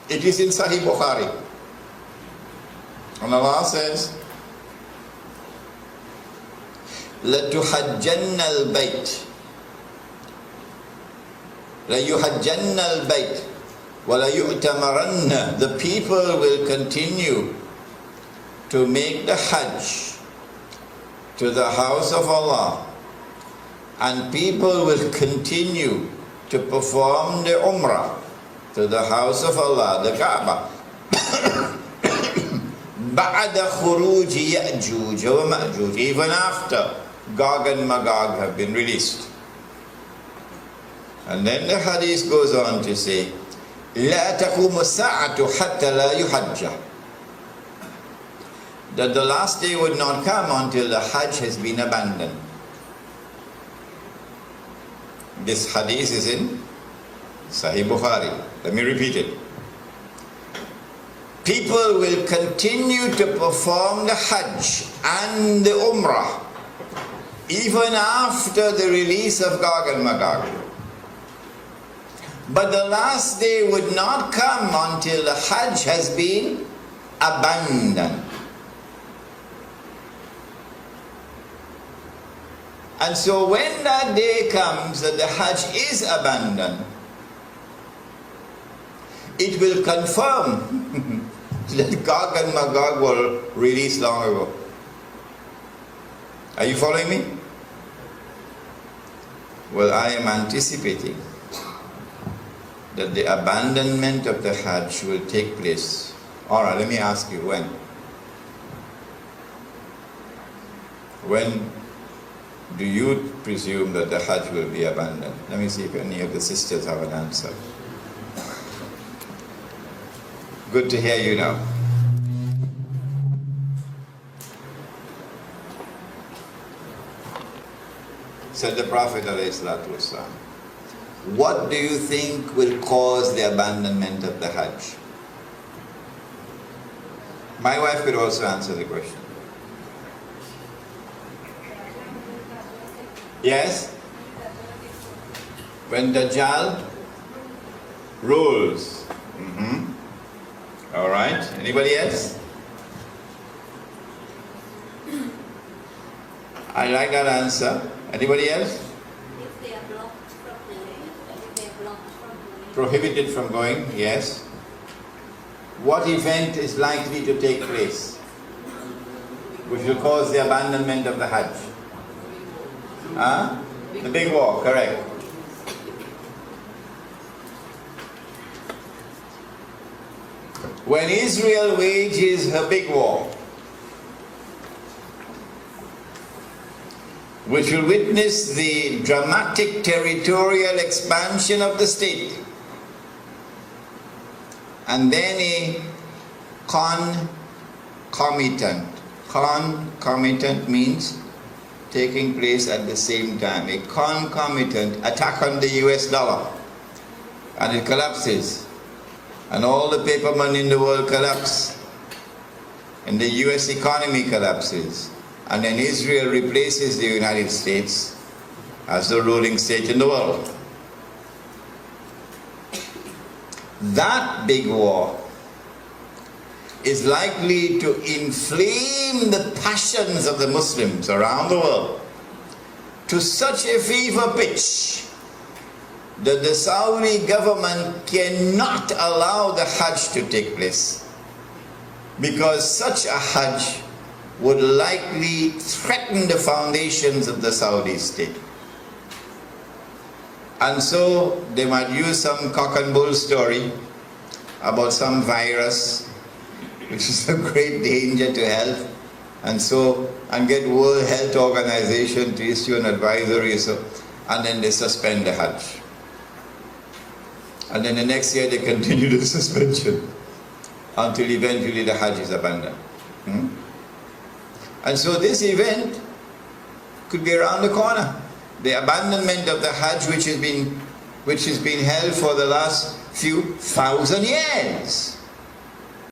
It is in Sahih Bukhari. And Allah says, لَتُحَجَّنَّ الْبَيْتِ لَيُحَجَّنَّ الْبَيْتِ وَلَيُؤْتَمَرَنَّ. The people will continue to make the Hajj to the house of Allah, and people will continue to perform the Umrah to the house of Allah, the Kaaba. بَعْدَ خُرُوجِ يَأْجُوجَ وَمَأْجُوجَ. Even after Gog and Magog have been released. And then the hadith goes on to say, لَا تَقُومُ السَّاعَةُ حَتَّى لَا يُحَجَّ. That the last day would not come until the Hajj has been abandoned. This hadith is in Sahih Bukhari. Let me repeat it. People will continue to perform the Hajj and the Umrah even after the release of Gog and Magog. But the last day would not come until the Hajj has been abandoned. And so when that day comes that the Hajj is abandoned, it will confirm that Gog and Magog were released long ago. Are you following me? Well, I am anticipating that the abandonment of the Hajj will take place. Alright, let me ask you, when? When do you presume that the Hajj will be abandoned? Let me see if any of the sisters have an answer. Good to hear you now. Said the Prophet ﷺ, what do you think will cause the abandonment of the Hajj? My wife could also answer the question. Yes? When Dajjal rules. All right. Anybody else? I like that answer. Anybody else? If they are blocked from going. Prohibited from going, yes. What event is likely to take place which will cause the abandonment of the Hajj? The big war, correct. When Israel wages her big war, which will witness the dramatic territorial expansion of the state, and then a concomitant means taking place at the same time, a concomitant attack on the US dollar, and it collapses, and all the paper money in the world collapse, and the US economy collapses, and then Israel replaces the United States as the ruling state in the world. That big war is likely to inflame the passions of the Muslims around the world to such a fever pitch that the Saudi government cannot allow the Hajj to take place, because such a Hajj would likely threaten the foundations of the Saudi state. And so they might use some cock and bull story about some virus which is a great danger to health, and get World Health Organization to issue an advisory, and then they suspend the Hajj. And then the next year they continue the suspension until eventually the Hajj is abandoned. And so this event could be around the corner. The abandonment of the Hajj, which has been held for the last few thousand years.